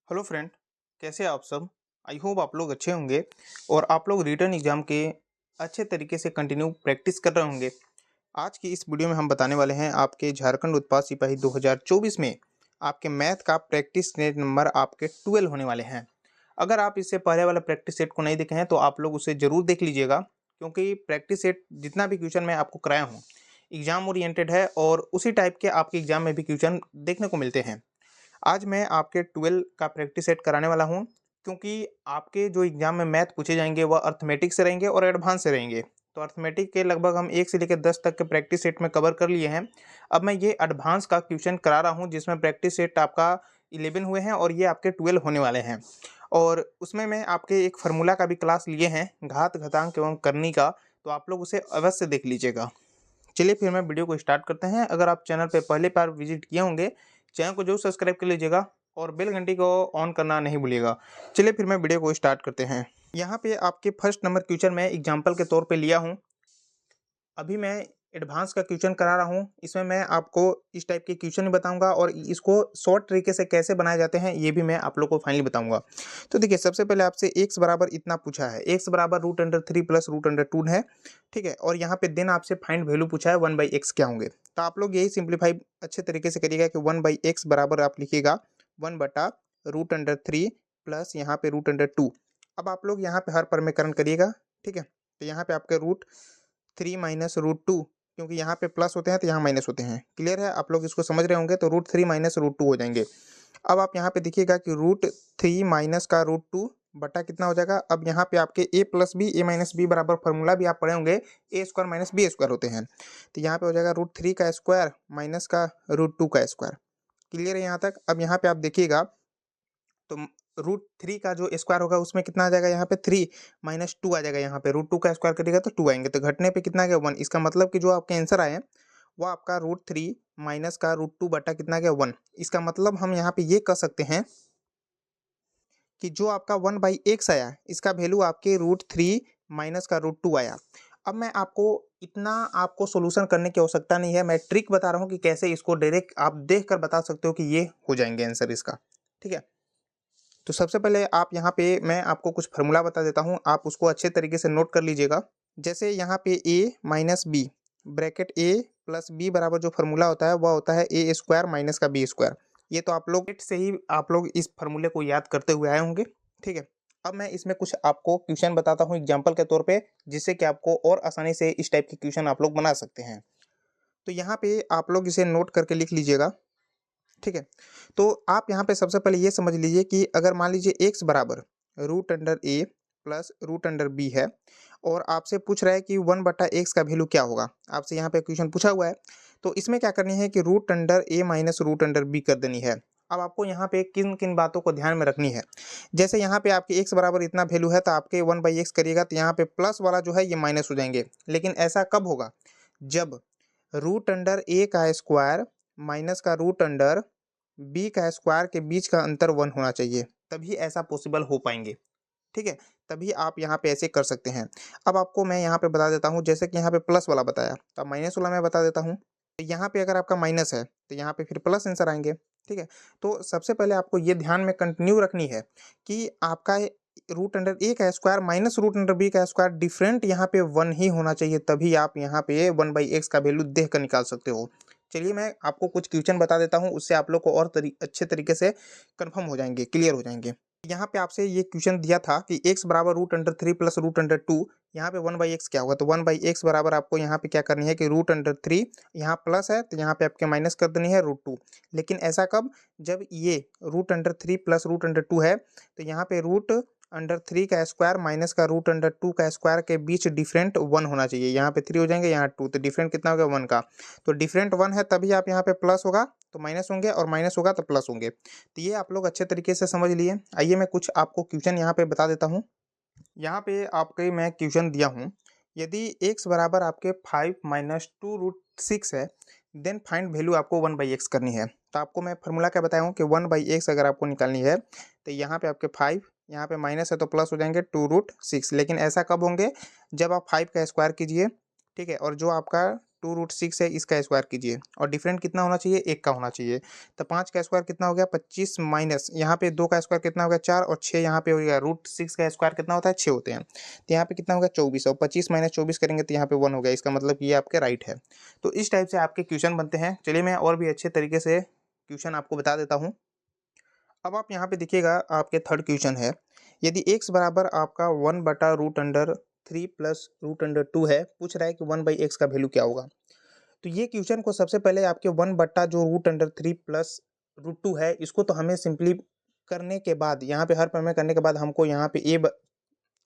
Hello friend, कैसे हैं आप सब। आई होप आप लोग अच्छे होंगे और आप लोग रिटर्न एग्ज़ाम के अच्छे तरीके से कंटिन्यू प्रैक्टिस कर रहे होंगे। आज की इस वीडियो में हम बताने वाले हैं आपके झारखंड उत्पाद सिपाही 2024 में आपके मैथ का प्रैक्टिस सेट नंबर आपके 12 होने वाले हैं। अगर आप इससे पहले वाला प्रैक्टिस सेट को नहीं देखे हैं तो आप लोग उसे ज़रूर देख लीजिएगा, क्योंकि प्रैक्टिस सेट जितना भी क्वेश्चन मैं आपको कराया हूँ एग्ज़ाम ओरिएंटेड है और उसी टाइप के आपके एग्ज़ाम में भी क्वेश्चन देखने को मिलते हैं। आज मैं आपके 12 का प्रैक्टिस सेट कराने वाला हूँ, क्योंकि आपके जो एग्ज़ाम में मैथ पूछे जाएंगे वह अर्थमेटिक से रहेंगे और एडवांस से रहेंगे। तो अर्थमेटिक के लगभग हम 1 से लेकर 10 तक के प्रैक्टिस सेट में कवर कर लिए हैं। अब मैं ये एडवांस का क्वेश्चन करा रहा हूँ, जिसमें प्रैक्टिस सेट आपका 11 हुए हैं और ये आपके 12 होने वाले हैं। और उसमें मैं आपके एक फार्मूला का भी क्लास लिए हैं, घात घातांक एवं करनी का, तो आप लोग उसे अवश्य देख लीजिएगा। चलिए फिर मैं वीडियो को स्टार्ट करते हैं। अगर आप चैनल पे पहली बार विजिट किए होंगे, चैनल को जरूर सब्सक्राइब कर लीजिएगा और बेल घंटी को ऑन करना नहीं भूलिएगा। चलिए फिर मैं वीडियो को स्टार्ट करते हैं। यहाँ पे आपके फर्स्ट नंबर क्वेश्चन मैं एग्जाम्पल के तौर पे लिया हूँ। अभी मैं एडवांस का क्वेश्चन करा रहा हूँ। इसमें मैं आपको इस टाइप के क्वेश्चन ही बताऊंगा और इसको शॉर्ट तरीके से कैसे बनाए जाते हैं ये भी मैं आप लोग को फाइनली बताऊंगा। तो देखिए, सबसे पहले आपसे x बराबर इतना पूछा है, x बराबर √3 प्लस √2 है, ठीक है। और यहाँ पे देन आपसे फाइंड वैल्यू पूछा है 1/x क्या होंगे। तो आप लोग यही सिंप्लीफाई अच्छे तरीके से करिएगा कि 1/x बराबर आप लिखिएगा 1/√3 प्लस यहाँ पे √2। अब आप लोग यहाँ पे हर परमीकरण करिएगा, ठीक है। तो यहाँ पे आपके √3 माइनस √2, क्योंकि यहाँ पे प्लस होते हैं तो यहाँ माइनस होते हैं। क्लियर है, आप लोग इसको समझ रहे होंगे। तो √3 माइनस √2 हो जाएंगे। अब आप यहाँ पे देखिएगा कि √3 माइनस का √2 बटा कितना हो जाएगा। अब यहाँ पे आपके a plus B A minus B बराबर फॉर्मूला भी आप पढ़े होंगे, A square minus B square होते हैं। तो यहाँ पे हो जाएगा √3 का स्क्वायर माइनस का √2 का स्क्वायर। क्लियर है यहाँ तक। अब यहाँ पे आप देखिएगा तो √3 का जो स्क्वायर होगा उसमें कितना आ जाएगा, यहाँ पे 3 माइनस 2 आ जाएगा। यहाँ पे √2 का स्क्वायर करिएगा तो 2 आएंगे, तो घटने पे कितना आ गया 1। इसका मतलब कि जो आपके आंसर आए वो आपका √3 माइनस का √2 बटा कितना आ गया 1। इसका मतलब हम यहाँ पे ये कह सकते हैं कि जो आपका 1/x आया इसका वैल्यू आपके √3 माइनस का √2 आया। अब मैं आपको इतना आपको सोल्यूशन करने की आवश्यकता नहीं है, मैं ट्रिक बता रहा हूँ कि कैसे इसको डायरेक्ट आप देख कर बता सकते हो कि ये हो जाएंगे आंसर इसका, ठीक है। तो सबसे पहले आप यहाँ पे मैं आपको कुछ फार्मूला बता देता हूँ, आप उसको अच्छे तरीके से नोट कर लीजिएगा। जैसे यहाँ पे a minus B bracket a plus B बराबर जो फार्मूला होता है वह होता है a स्क्वायर माइनस का बी स्क्वायर। ये तो आप लोग नेट से ही आप लोग इस फार्मूले को याद करते हुए आए होंगे, ठीक है। अब मैं इसमें कुछ आपको क्वेश्चन बताता हूँ एग्जाम्पल के तौर पे, जिससे कि आपको और आसानी से इस टाइप के क्वेश्चन आप लोग बना सकते हैं। तो यहाँ पे आप लोग इसे नोट करके लिख लीजिएगा, ठीक है। तो आप यहाँ पे सबसे पहले ये समझ लीजिए कि अगर मान लीजिए x बराबर √a प्लस √b है और आपसे पूछ रहा है कि 1/x का वैल्यू क्या होगा। आपसे यहाँ पे क्वेश्चन पूछा हुआ है, तो इसमें क्या करनी है कि √a माइनस √b कर देनी है। अब आपको यहाँ पे किन किन बातों को ध्यान में रखनी है। जैसे यहाँ पे आपके x बराबर इतना वैल्यू है तो आपके 1/x करिएगा तो यहाँ पे प्लस वाला जो है ये माइनस हो जाएंगे। लेकिन ऐसा कब होगा, जब √a का स्क्वायर माइनस का √b का स्क्वायर के बीच का अंतर 1 होना चाहिए, तभी ऐसा पॉसिबल हो पाएंगे, ठीक है। तभी आप यहाँ पे ऐसे कर सकते हैं। अब आपको मैं यहाँ पे बता देता हूँ, जैसे कि यहाँ पे प्लस वाला बताया तो माइनस वाला मैं बता देता हूँ। तो यहाँ पे अगर आपका माइनस है तो यहाँ पे फिर प्लस आंसर आएंगे, ठीक है। तो सबसे पहले आपको ये ध्यान में कंटिन्यू रखनी है कि आपका √a का स्क्वायर माइनस √b का स्क्वायर डिफरेंट यहाँ पे 1 ही होना चाहिए, तभी आप यहाँ पे 1/x का वैल्यू देख कर निकाल सकते हो। चलिए मैं आपको कुछ क्वेश्चन बता देता हूँ, उससे आप लोग को और अच्छे तरीके से कंफर्म हो जाएंगे, क्लियर हो जाएंगे। यहाँ पे आपसे ये क्वेश्चन दिया था कि x बराबर √3 प्लस √2, यहाँ पे 1/x क्या होगा। तो 1/x बराबर आपको यहाँ पे क्या करनी है कि √3 यहाँ प्लस है तो यहाँ पे आपके माइनस कर देनी है √2। लेकिन ऐसा कब, जब ये √3 प्लस √2 है तो यहाँ पे √3 का स्क्वायर माइनस का √2 का स्क्वायर के बीच डिफरेंट 1 होना चाहिए। यहाँ पे 3 हो जाएंगे, यहाँ 2, तो डिफरेंट कितना होगा 1 का। तो डिफरेंट 1 है तभी आप यहाँ पे प्लस होगा तो माइनस होंगे और माइनस होगा तो प्लस होंगे। तो ये आप लोग अच्छे तरीके से समझ लिए। आइए मैं कुछ आपको क्वेश्चन यहाँ पे बता देता हूँ। यहाँ पे आपके मैं क्वेश्चन दिया हूँ, यदि x बराबर आपके 5 माइनस 2√6 है, देन फाइंड वैल्यू आपको 1/x करनी है। तो आपको मैं फार्मूला क्या बताया हूँ कि 1/x अगर आपको निकालनी है तो यहाँ पे आपके 5, यहाँ पे माइनस है तो प्लस हो जाएंगे 2√6। लेकिन ऐसा कब होंगे, जब आप 5 का स्क्वायर कीजिए, ठीक है, और जो आपका 2√6 है, इसका स्क्वायर कीजिए और डिफरेंट कितना होना चाहिए, 1 का होना चाहिए। तो 5 का स्क्वायर कितना हो गया 25 माइनस यहाँ पे 2 का स्क्वायर कितना हो गया 4 और 6 यहाँ पे हो गया। √6 का स्क्वायर कितना होता है 6 होते हैं। तो यहाँ पे कितना होगा 24 और 25 माइनस 24 करेंगे तो यहाँ पे 1 हो गया। इसका मतलब ये आपके राइट है। तो इस टाइप से आपके क्वेश्चन बनते हैं। चलिए मैं और भी अच्छे तरीके से क्वेश्चन आपको बता देता हूँ। अब आप यहाँ पे देखिएगा, आपके थर्ड क्वेश्चन है, यदि x बराबर आपका 1/√3 प्लस √2 है, पूछ रहा है कि 1/x का वैल्यू क्या होगा। तो ये क्वेश्चन को सबसे पहले आपके 1/√3 प्लस √2 है, इसको तो हमें सिंपली करने के बाद यहाँ पे हर प्रमेय करने के बाद हमको यहाँ पे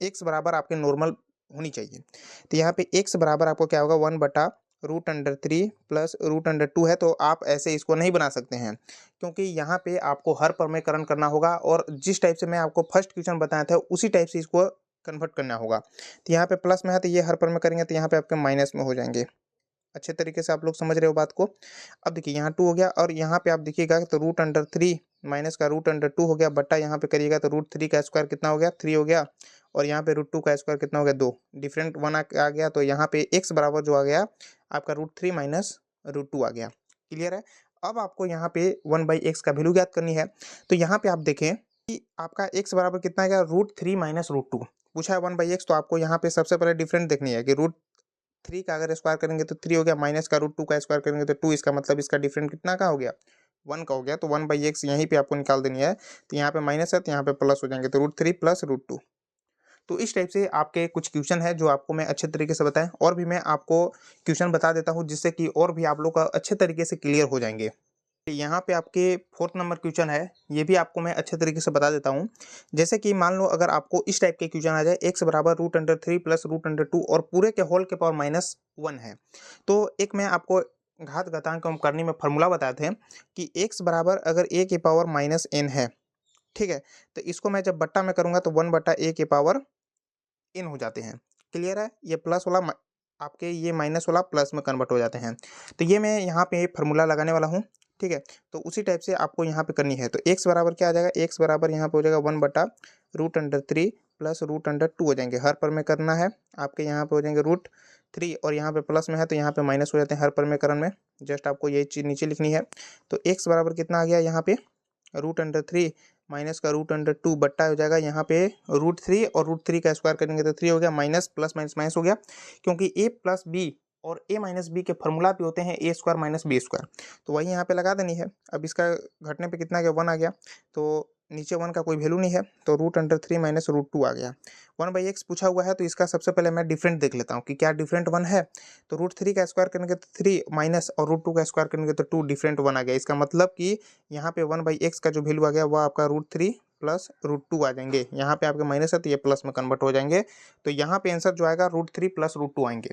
x बराबर आपके नॉर्मल होनी चाहिए। तो यहाँ पे x बराबर आपको क्या होगा 1/√3 प्लस √2 है। तो आप ऐसे इसको नहीं बना सकते हैं, क्योंकि यहाँ पे आपको हर प्रमेयकरण करना होगा और जिस टाइप से मैं आपको फर्स्ट क्वेश्चन बताया था उसी टाइप से इसको कन्वर्ट करना होगा। तो यहाँ पे प्लस में है तो ये हर प्रमेय करेंगे तो यहाँ पे आपके माइनस में हो जाएंगे। अच्छे तरीके से आप लोग समझ रहे हो बात को। अब देखिए यहाँ 2 हो गया और यहाँ पे आप देखिएगा तो √3 माइनस का √2 हो गया, बट्टा यहाँ पे करिएगा तो √3 का स्क्वायर कितना हो गया 3 हो गया और यहाँ पे √2 का स्क्वायर कितना हो गया 2। डिफरेंट 1 आ गया तो यहाँ पे x बराबर जो आ गया आपका √3 माइनस √2 आ गया। क्लियर है। अब आपको यहाँ पे 1/x का वैल्यू ज्ञात करनी है। तो यहाँ पे आप देखें कि आपका x बराबर कितना आ गया √3 माइनस √2 पूछा है 1/x। तो आपको यहाँ पे सबसे पहले डिफरेंट देखनी है कि √3 का अगर स्क्वायर करेंगे तो 3 हो गया, माइनस का √2 का स्क्वायर करेंगे तो 2। इसका मतलब इसका डिफरेंट कितना का हो गया 1 का हो गया। तो 1/x यहीं पे आपको निकाल देनी है। तो यहाँ पे माइनस है तो यहाँ पे प्लस हो जाएंगे, तो √3 प्लस √2। तो इस टाइप से आपके कुछ क्वेश्चन है जो आपको मैं अच्छे तरीके से बताएं, और भी मैं आपको क्वेश्चन बता देता हूँ जिससे कि और भी आप लोग का अच्छे तरीके से क्लियर हो जाएंगे। यहाँ पे आपके 4th नंबर क्वेश्चन है, ये भी आपको मैं अच्छे तरीके से बता देता हूँ। जैसे कि मान लो अगर आपको इस टाइप के क्वेश्चन आ जाए x बराबर √3 प्लस √2 और पूरे के होल के पावर -1 है। तो एक मैं आपको घात घातांक कम करने में फॉर्मूला बताए थे कि x बराबर अगर a की पावर -n है, ठीक है, तो इसको मैं जब बट्टा में करूँगा तो 1/a की पावर n हो जाते हैं। क्लियर है। ये प्लस वाला आपके ये माइनस वाला प्लस में कन्वर्ट हो जाते हैं। तो ये मैं यहाँ पे फार्मूला लगाने वाला हूँ, ठीक है। तो उसी टाइप से आपको यहाँ पे करनी है। तो x बराबर क्या आ जाएगा, x बराबर यहाँ पे हो जाएगा 1/√3 प्लस √2 हो जाएंगे। हर पर में करना है आपके यहाँ पे हो जाएंगे √3 और यहाँ पे प्लस में है तो यहाँ पे माइनस हो जाते हैं हर पर में करण में। जस्ट आपको ये चीज़ नीचे लिखनी है। तो x बराबर कितना आ गया यहाँ पे √3 माइनस का √2 बट्टा हो जाएगा यहाँ पे √3 और √3 का स्क्वायर करेंगे तो 3 हो गया, माइनस प्लस माइनस माइनस हो गया, क्योंकि a प्लस बी और a माइनस बी के फॉर्मूला भी होते हैं a square minus B square. तो वही यहाँ पे लगा देनी है। अब इसका घटने पे कितना आ गया 1 आ गया, तो नीचे 1 का कोई वैल्यू नहीं है तो √3 माइनस √2 आ गया। 1/x पूछा हुआ है तो इसका सबसे पहले मैं डिफरेंट देख लेता हूँ कि क्या डिफरेंट 1 है। तो √3 का स्क्वायर करेंगे तो 3 माइनस और √2 का स्क्वायर करेंगे तो 2, डिफरेंट 1 आ गया। इसका मतलब कि यहाँ पे 1/x का जो वैल्यू आ गया वो आपका √3 प्लस √2 आ जाएंगे। यहाँ पे आपके माइनस है तो ये प्लस में कन्वर्ट हो जाएंगे। तो यहाँ पे आंसर जो आएगा √3 प्लस √2 आएंगे।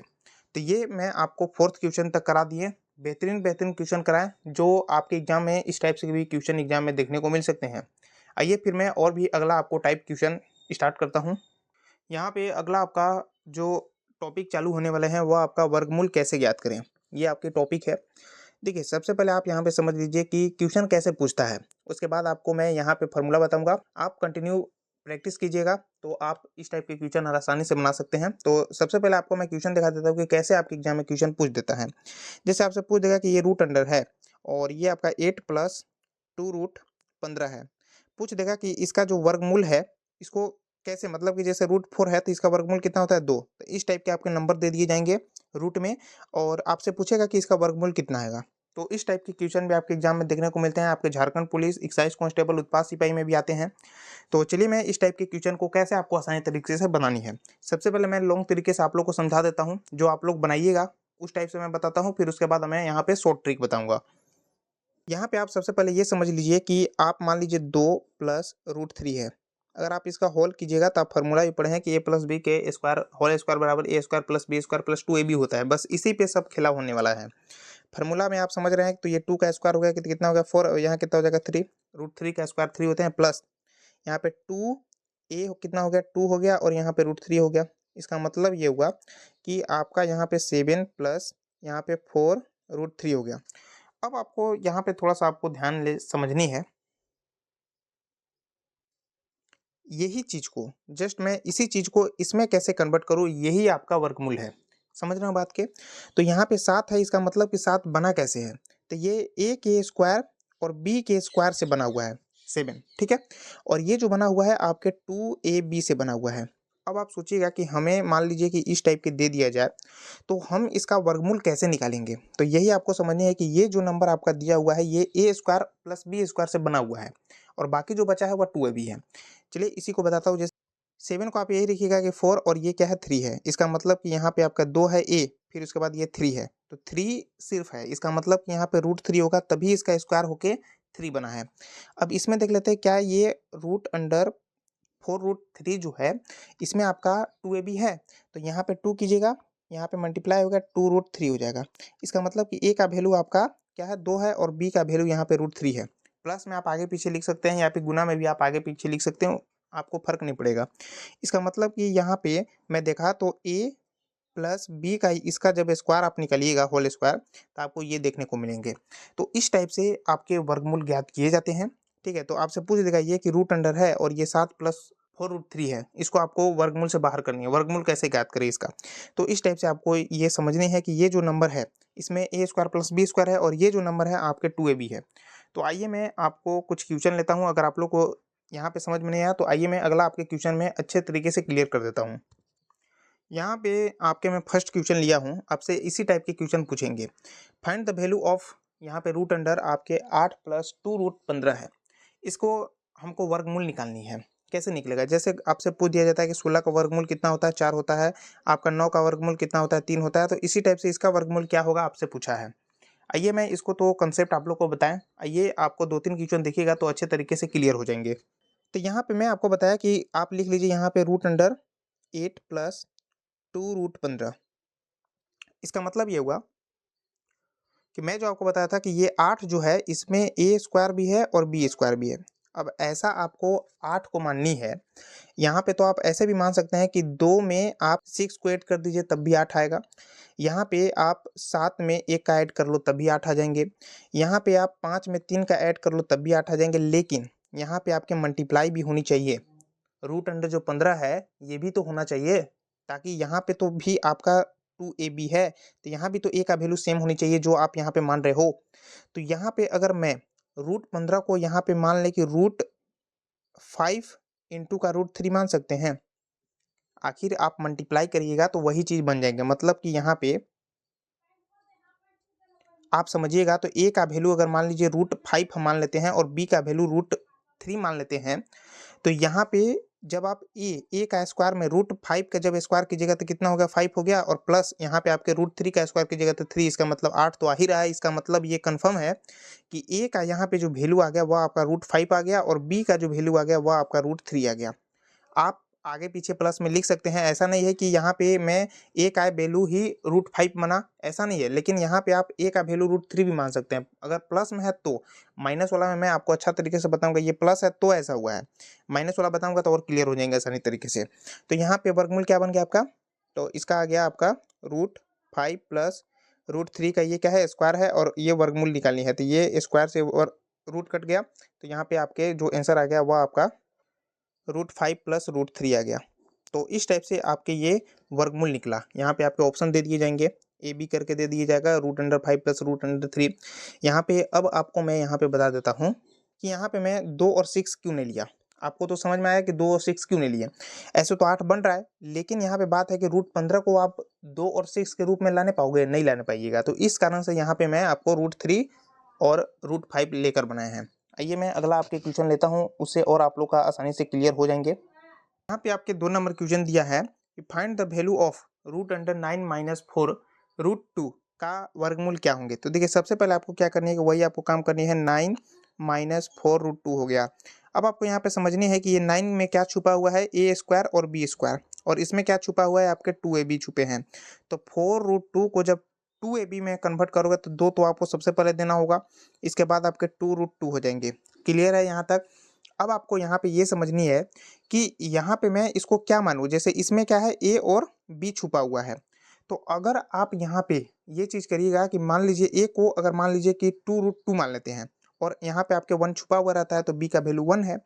तो ये मैं आपको 4th क्वेश्चन तक करा दिए। बेहतरीन बेहतरीन क्वेश्चन कराएं जो आपके एग्जाम में इस टाइप से भी क्वेश्चन एग्जाम में देखने को मिल सकते हैं। आइए फिर मैं और भी अगला आपको टाइप क्वेश्चन स्टार्ट करता हूँ। यहाँ पे अगला आपका जो टॉपिक चालू होने वाले हैं वो आपका वर्गमूल कैसे ज्ञात करें, ये आपके टॉपिक है। देखिए सबसे पहले आप यहाँ पे समझ लीजिए कि क्वेश्चन कैसे पूछता है, उसके बाद आपको मैं यहाँ पे फॉर्मूला बताऊंगा। आप कंटिन्यू प्रैक्टिस कीजिएगा तो आप इस टाइप के क्वेश्चन आसानी से बना सकते हैं। तो सबसे पहले आपको मैं क्वेश्चन दिखा देता हूँ कि कैसे आपके एग्जाम में क्वेश्चन पूछ देता है। जैसे आपसे पूछ देगा कि ये रूट अंडर है और ये आपका 8 प्लस 2√15 है। पूछ देगा कि इसका जो वर्गमूल है इसको कैसे, मतलब कि जैसे √4 है तो इसका वर्गमूल कितना होता है 2। तो इस टाइप के आपके नंबर दे दिए जाएंगे रूट में और आपसे पूछेगा कि इसका वर्गमूल कितना आएगा। तो इस टाइप के क्वेश्चन भी आपके एग्जाम में देखने को मिलते हैं। आपके झारखंड पुलिस, एक्साइज कांस्टेबल, उत्पाद सिपाही में भी आते हैं। तो चलिए मैं इस टाइप के क्वेश्चन को कैसे आपको आसानी तरीके से बनानी है, सबसे पहले मैं लॉन्ग तरीके से आप लोग को समझा देता हूँ। जो आप लोग बनाइएगा उस टाइप से मैं बताता हूँ, फिर उसके बाद मैं यहाँ पे शॉर्ट ट्रिक बताऊंगा। यहाँ पे आप सबसे पहले ये समझ लीजिए कि आप मान लीजिए 2 प्लस √3 है। अगर आप इसका होल कीजिएगा तो आप फॉर्मूला भी पढ़े हैं कि a प्लस बी के स्क्वायर होल स्क्वायर बराबर a square plus b square plus 2ab होता है। बस इसी पे सब खेला होने वाला है। फॉर्मूला में आप समझ रहे हैं तो ये 2 का स्क्वायर हो गया कि कितना हो गया 4, यहाँ कितना हो जाएगा 3, √3 का स्क्वायर 3 होते हैं, प्लस यहाँ पे 2a कितना हो गया 2 हो गया और यहाँ पे √3 हो गया। इसका मतलब ये हुआ कि आपका यहाँ पे 7 प्लस यहाँ पे 4 √3 हो गया। अब आपको यहाँ पे थोड़ा सा आपको ध्यान ले समझनी है यही चीज को, जस्ट मैं इसी चीज को इसमें कैसे कन्वर्ट करूँ, यही आपका वर्गमूल है। समझ रहे हो बात के? तो यहाँ पे 7 है, इसका मतलब कि 7 बना कैसे है? तो ये a के स्क्वायर और b के स्क्वायर से बना हुआ है 7, ठीक है? और ये जो बना हुआ है आपके 2ab से बना हुआ है। अब आप सोचिएगा कि हमें मान लीजिए कि इस टाइप के दे दिया जाए, तो हम इसका वर्गमूल कैसे निकालेंगे? तो यही आपको समझनी है कि ये जो नंबर आपका दिया हुआ है ये a square plus b square से बना हुआ है और बाकी जो बचा है वह 2ab है। चलिए इसी को बताता हूँ। जैसे 7 को आप यही लिखिएगा कि 4 और ये क्या है 3 है। इसका मतलब कि यहाँ पे आपका 2 है a, फिर उसके बाद ये 3 है, तो 3 सिर्फ है। इसका मतलब कि यहाँ पे √3 होगा, तभी इसका स्क्वायर होके 3 बना है। अब इसमें देख लेते हैं क्या ये रूट अंडर 4√3 जो है इसमें आपका 2ab है, तो यहाँ पे 2 कीजिएगा, यहाँ पे मल्टीप्लाई होगा 2√3 हो जाएगा। इसका मतलब कि a का वैल्यू आपका क्या है 2 है और b का वैल्यू यहाँ पे √3 है। प्लस में आप आगे पीछे लिख सकते हैं या फिर गुना में भी आप आगे पीछे लिख सकते हो, आपको फर्क नहीं पड़ेगा। इसका मतलब कि यहाँ पे मैं देखा तो a प्लस बी का इसका जब स्क्वायर आप निकालिएगा होल स्क्वायर, तो आपको ये देखने को मिलेंगे। तो इस टाइप से आपके वर्गमूल ज्ञात किए जाते हैं, ठीक है? तो आपसे पूछ देगा ये कि रूट अंडर है और ये 7 प्लस 4√3 है, इसको आपको वर्गमूल से बाहर करनी है। वर्गमूल कैसे ज्ञात करें इसका? तो इस टाइप से आपको ये समझनी है कि ये जो नंबर है इसमें a square plus b square है और ये जो नंबर है आपके 2ab है। तो आइए मैं आपको कुछ क्वेश्चन लेता हूँ, अगर आप लोग को यहाँ पे समझ में नहीं आया तो आइए मैं अगला आपके क्वेश्चन में अच्छे तरीके से क्लियर कर देता हूँ। यहाँ पे आपके मैं फर्स्ट क्वेश्चन लिया हूँ, आपसे इसी टाइप के क्वेश्चन पूछेंगे। फाइंड द वैल्यू ऑफ, यहाँ पे रूट अंडर आपके 8 प्लस 2√15 है। इसको हमको वर्गमूल निकालनी है। कैसे निकलेगा? जैसे आपसे पूछ दिया जाता है कि 16 का वर्गमूल कितना होता है 4 होता है, आपका 9 का वर्गमूल कितना होता है 3 होता है, तो इसी टाइप से इसका वर्गमूल क्या होगा आपसे पूछा है। आइए मैं इसको तो कंसेप्ट आप लोग को बताएं। आइए आपको 2-3 क्वेश्चन देखिएगा तो अच्छे तरीके से क्लियर हो जाएंगे। तो यहाँ पे मैं आपको बताया कि आप लिख लीजिए यहाँ पे रूट अंडर 8 प्लस 2√15। इसका मतलब ये हुआ कि मैं जो आपको बताया था कि ये 8 जो है इसमें a स्क्वायर भी है और b स्क्वायर भी है। अब ऐसा आपको 8 को माननी है, यहाँ पे तो आप ऐसे भी मान सकते हैं कि 2 में आप 6 को ऐड कर दीजिए तब भी 8 आएगा। यहाँ पे आप 7 में 1 का ऐड कर लो तब भी 8 आ जाएंगे। यहाँ पे आप 5 में 3 का ऐड कर लो तब भी 8 आ जाएंगे, लेकिन यहाँ पे आपके मल्टीप्लाई भी होनी चाहिए। रूट अंडर जो 15 है ये भी तो होना चाहिए, ताकि यहाँ पे तो भी आपका 2ab है, तो यहाँ भी तो a का वैल्यू सेम होनी चाहिए जो आप यहाँ पे मान रहे हो। तो यहाँ पे अगर मैं √15 को यहाँ पे मान ले कि √5 इंटू का √3 मान सकते हैं, आखिर आप मल्टीप्लाई करिएगा तो वही चीज बन जाएंगे। मतलब कि यहाँ पे आप समझिएगा तो a का वैल्यू अगर मान लीजिए √5 हम मान लेते हैं और b का वैल्यू √3 मान लेते हैं, तो यहाँ पे जब आप a का स्क्वायर में √5 का जब स्क्वायर कीजिएगा तो कितना हो गया 5 हो गया, और प्लस यहाँ पे आपके √3 का स्क्वायर कीजिएगा तो 3, इसका मतलब 8 तो आ ही रहा है। इसका मतलब ये कंफर्म है कि a का यहाँ पे जो वैल्यू आ गया वह आपका √5 आ गया और b का जो वैल्यू आ गया वह आपका √3 आ गया। आप आगे पीछे प्लस में लिख सकते हैं, ऐसा नहीं है कि यहाँ पे मैं a का वैल्यू ही √5 माना, ऐसा नहीं है। लेकिन यहाँ पे आप a का वैल्यू √3 भी मान सकते हैं। अगर प्लस में है तो, माइनस वाला में मैं आपको अच्छा तरीके से बताऊंगा, ये प्लस है तो ऐसा हुआ है, माइनस वाला बताऊंगा तो और क्लियर हो जाएंगे आसानी तरीके से। तो यहाँ पे वर्गमूल क्या बन गया आपका, तो इसका आ गया आपका √5 प्लस √3 का ये क्या है स्क्वायर है और ये वर्गमूल निकालनी है, तो ये स्क्वायर से और रूट कट गया, तो यहाँ पे आपके जो आंसर आ गया वह आपका √5 प्लस √3 आ गया। तो इस टाइप से आपके ये वर्गमूल निकला। यहाँ पे आपके ऑप्शन दे दिए जाएंगे, ए बी करके दे दिया जाएगा, √5 प्लस √3। यहाँ पे अब आपको मैं यहाँ पे बता देता हूँ कि यहाँ पे मैं 2 और 6 क्यों नहीं लिया। आपको तो समझ में आया कि 2 और 6 क्यों नहीं लिए। ऐसे तो 8 बन रहा है, लेकिन यहाँ पे बात है कि √15 को आप 2 और 6 के रूप में लाने पाओगे, नहीं लाने पाइएगा। तो इस कारण से यहाँ पे मैं आपको √3 और √5 लेकर बनाए हैं। आइए मैं अगला आपके क्वेश्चन लेता हूँ, उससे और आप लोग का आसानी से क्लियर हो जाएंगे। यहाँ पे आपके 2 नंबर क्वेश्चन दिया है कि find the value of root under 9 minus 4√2 का वर्गमूल क्या होंगे। तो देखिए सबसे पहले आपको क्या करनी है कि वही आपको काम करनी है, 9 माइनस 4√2 हो गया। अब आपको यहाँ पे समझनी है कि ये 9 में क्या छुपा हुआ है, a स्क्वायर और b स्क्वायर, और इसमें क्या छुपा हुआ है आपके 2ab छुपे हैं। तो 4√2 को जब 2ab में कन्वर्ट करोगे तो 2 तो आपको सबसे पहले देना होगा, इसके बाद आपके 2√2 हो जाएंगे। क्लियर है यहाँ तक? अब आपको यहाँ पे ये समझनी है कि यहाँ पे मैं इसको क्या मानूँ, जैसे इसमें क्या है a और b छुपा हुआ है। तो अगर आप यहाँ पे ये चीज़ करिएगा कि मान लीजिए a को अगर मान लीजिए कि 2√2 मान लेते हैं और यहाँ पे आपके 1 छुपा हुआ रहता है, तो b का वैल्यू 1 है,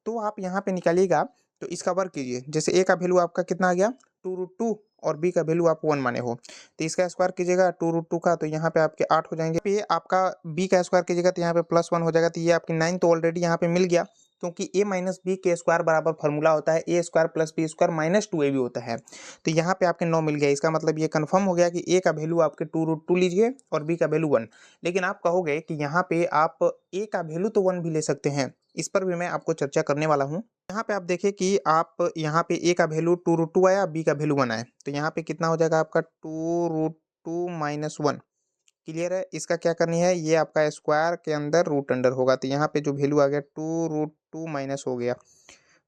तो आप यहाँ पे निकालिएगा तो इसका वर्ग कीजिए। जैसे a का वैल्यू आपका कितना आ गया 2√2 और b का वैल्यू आप 1 माने हो, तो इसका स्क्वायर कीजिएगा 2√2 का, तो यहाँ पे आपके 8 हो जाएंगे। ये आपका b का स्क्वायर कीजिएगा तो यहाँ पे +1 हो जाएगा, तो ये आपकी 9 तो ऑलरेडी यहाँ पे मिल गया, क्योंकि a माइनस बी के स्क्वायर बराबर फॉर्मूला होता है a square plus b square minus 2ab होता है। तो यहाँ पे आपके 9 मिल गया। इसका मतलब ये कंफर्म हो गया कि a का वैल्यू आपके 2√2 लीजिए और b का वैल्यू 1। लेकिन आप कहोगे कि यहाँ पे आप a का वैल्यू तो 1 भी ले सकते हैं, इस पर भी मैं आपको चर्चा करने वाला हूँ। यहाँ पे आप देखिए कि आप यहाँ पे a का वैल्यू 2√2 आया, b का वैल्यू 1 आया, तो यहाँ पे कितना हो जाएगा आपका 2√2 माइनस 1। क्लियर है? इसका क्या करनी है, ये आपका स्क्वायर के अंदर रूट अंडर होगा, तो यहाँ पे जो वैल्यू आ गया 2√2 माइनस हो गया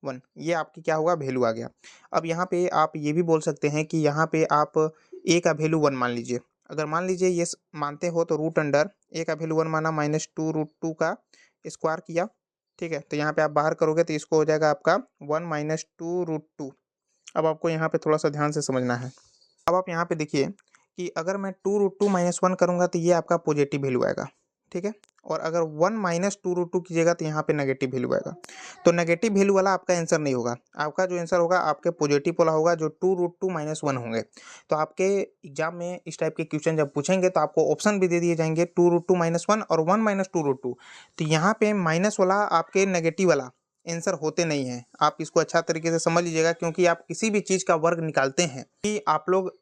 1, ये आपकी क्या होगा वैल्यू आ गया। अब यहाँ पे आप ये भी बोल सकते हैं कि यहाँ पे आप a का वैल्यू 1 मान लीजिए। अगर मान लीजिए ये मानते हो तो रूट अंडर a का वैल्यू 1 माना माइनस 2√2 का स्क्वायर किया, ठीक है। तो यहाँ पे आप बाहर करोगे तो इसको हो जाएगा आपका 1 माइनस 2√2। अब आपको यहाँ पे थोड़ा सा ध्यान से समझना है। अब आप यहाँ पे देखिए कि अगर मैं 2√2 माइनस 1 करूँगा तो ये आपका पॉजिटिव वैल्यू आएगा, ठीक है। और अगर 1 माइनस 2√2 कीजिएगा तो यहाँ पे नेगेटिव वैल्यू आएगा। तो नेगेटिव वैल्यू वाला आपका आंसर नहीं होगा, आपका जो आंसर होगा आपके पॉजिटिव वाला होगा, जो 2√2 माइनस 1 होंगे। तो आपके एग्जाम में इस टाइप के क्वेश्चन जब पूछेंगे तो आपको ऑप्शन भी दे दिए जाएंगे 2√2 माइनस 1 और 1 माइनस 2√2। तो यहाँ पे माइनस वाला आपके नेगेटिव वाला आंसर होते नहीं हैं। आप इसको अच्छा तरीके से समझ लीजिएगा, क्योंकि आप किसी भी चीज़ का वर्ग निकालते हैं कि आप लोग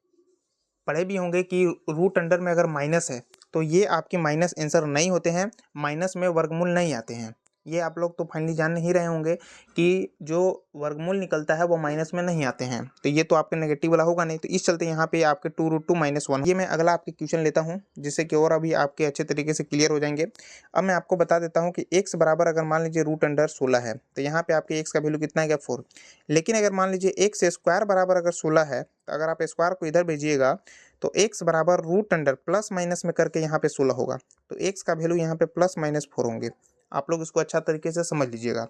पढ़े भी होंगे कि रूट अंडर में अगर माइनस है तो ये आपके माइनस आंसर नहीं होते हैं, माइनस में वर्गमूल नहीं आते हैं। ये आप लोग तो फाइनली जान ही रहे होंगे कि जो वर्गमूल निकलता है वो माइनस में नहीं आते हैं, तो ये तो आपके नेगेटिव वाला होगा नहीं। तो इस चलते यहाँ पे आपके 2√2 माइनस 1। ये मैं अगला आपके क्वेश्चन लेता हूँ जिससे कि और अभी आपके अच्छे तरीके से क्लियर हो जाएंगे। अब मैं आपको बता देता हूँ कि x बराबर अगर मान लीजिए रूट अंडर 16 है तो यहाँ पे आपके x का वैल्यू कितना है, 4। लेकिन अगर मान लीजिए x स्क्वायर बराबर अगर 16 है तो अगर आप स्क्वायर को इधर भेजिएगा तो x बराबर रूट अंडर प्लस माइनस में करके यहाँ पे 16 होगा, तो x का वैल्यू यहाँ पे प्लस माइनस 4 होंगे। आप लोग इसको अच्छा तरीके से समझ लीजिएगा।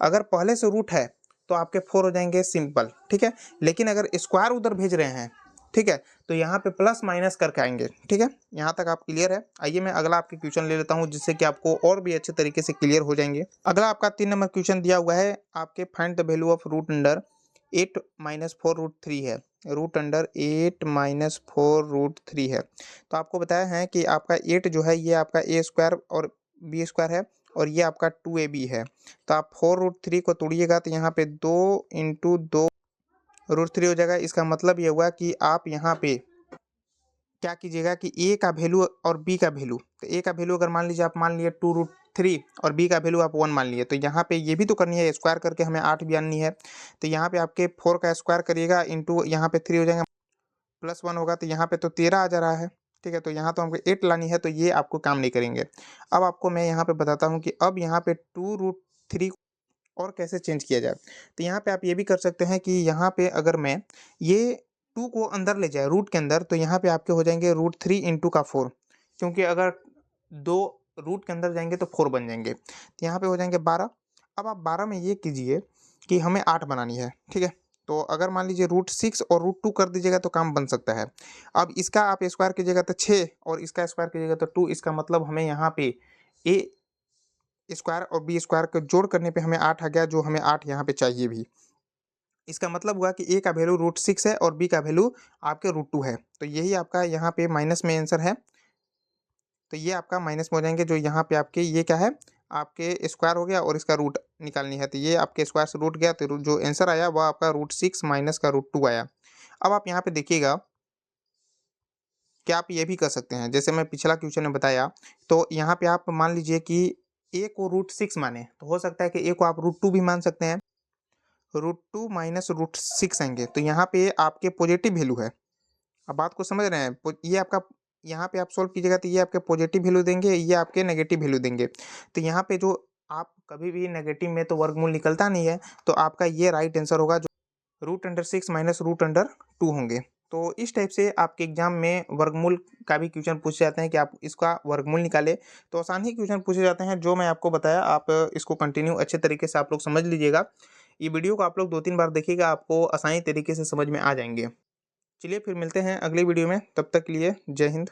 अगर पहले से रूट है तो आपके 4 हो जाएंगे सिंपल, ठीक है। लेकिन अगर स्क्वायर उधर भेज रहे हैं, ठीक है, तो यहाँ पे प्लस माइनस करके आएंगे, ठीक है। यहाँ तक आप क्लियर है? आइए मैं अगला आपके क्वेश्चन ले लेता हूँ जिससे कि आपको और भी अच्छे तरीके से क्लियर हो जाएंगे। अगला आपका 3 नंबर क्वेश्चन दिया हुआ है, आपके find the value of root under 8 minus 4√3 है। रूट अंडर 8 माइनस 4√3 है। तो आपको बताया है कि आपका 8 जो है ये आपका a स्क्वायर और b स्क्वायर है और ये आपका 2ab है। तो आप 4√3 को तोड़िएगा तो यहाँ पे 2 इंटू 2√3 हो जाएगा। इसका मतलब ये हुआ कि आप यहाँ पे क्या कीजिएगा कि a का वैल्यू और b का वैल्यू, तो a का वैल्यू अगर मान लीजिए आप मान लिए 2√3 और b का वैल्यू आप 1 मान लिए, तो यहाँ पे ये भी तो करनी है, स्क्वायर करके हमें 8 भी आनी है। तो यहाँ पे आपके 4 का स्क्वायर करिएगा इंटू यहाँ पे 3 हो जाएगा, प्लस 1 होगा, तो यहाँ पे तो 13 आ जा रहा है, ठीक है। तो यहाँ तो हमको 8 लानी है, तो ये आपको काम नहीं करेंगे। अब आपको मैं यहाँ पे बताता हूँ कि अब यहाँ पे 2√3 और कैसे चेंज किया जाए। तो यहाँ पे आप ये भी कर सकते हैं कि यहाँ पे अगर मैं ये 2 को अंदर ले जाए रूट के अंदर, तो यहाँ पे आपके हो जाएंगे √3 इंटू का 4, क्योंकि अगर 2 रूट के अंदर जाएंगे तो 4 बन जाएंगे, तो यहाँ पे हो जाएंगे 12। अब आप 12 में ये कीजिए कि हमें 8 बनानी है, ठीक है। तो अगर मान लीजिए √6 और √2 कर दीजिएगा तो काम बन सकता है। अब इसका आप स्क्वायर कीजिएगा तो 6 और इसका स्क्वायर कीजिएगा तो 2। इसका मतलब हमें यहाँ पे ए स्क्वायर और बी स्क्वायर को जोड़ करने पे हमें 8 आ गया, जो हमें 8 यहाँ पे चाहिए भी। इसका मतलब हुआ कि a का वैल्यू √6 है और b का वैल्यू आपके √2 है। तो यही आपका यहाँ पे माइनस में आंसर है। तो ये आपका माइनस में हो जाएंगे, जो यहाँ पे आपके ये क्या है, आपके स्क्वायर हो गया और इसका रूट निकालनी है, तो ये आपके स्क्वायर से रूट गया, तो जो आंसर आया वह आपका √6 माइनस का √2 आया। अब आप यहाँ पे देखिएगा कि आप ये भी कर सकते हैं, जैसे मैं पिछला क्वेश्चन में बताया, तो यहाँ पे आप मान लीजिए कि a को √6 माने, तो हो सकता है कि a को आप √2 भी मान सकते हैं। √2 माइनस √6 आएंगे, तो यहाँ पे आपके पॉजिटिव वैल्यू है। अब बात को समझ रहे हैं? ये आपका यहाँ पे आप सोल्व कीजिएगा तो ये आपके पॉजिटिव वैल्यू देंगे, ये आपके नेगेटिव वैल्यू देंगे। तो यहाँ पे जो आप कभी भी नेगेटिव में तो वर्गमूल निकलता नहीं है, तो आपका ये राइट आंसर होगा, जो √6 माइनस √2 होंगे। तो इस टाइप से आपके एग्जाम में वर्गमूल का भी क्वेश्चन पूछे जाते हैं कि आप इसका वर्गमूल निकालें, तो आसान ही क्वेश्चन पूछे जाते हैं। जो मैं आपको बताया आप इसको कंटिन्यू अच्छे तरीके से आप लोग समझ लीजिएगा। ये वीडियो को आप लोग 2-3 बार देखिएगा, आपको आसानी तरीके से समझ में आ जाएंगे। चलिए फिर मिलते हैं अगली वीडियो में, तब तक के लिए जय हिंद।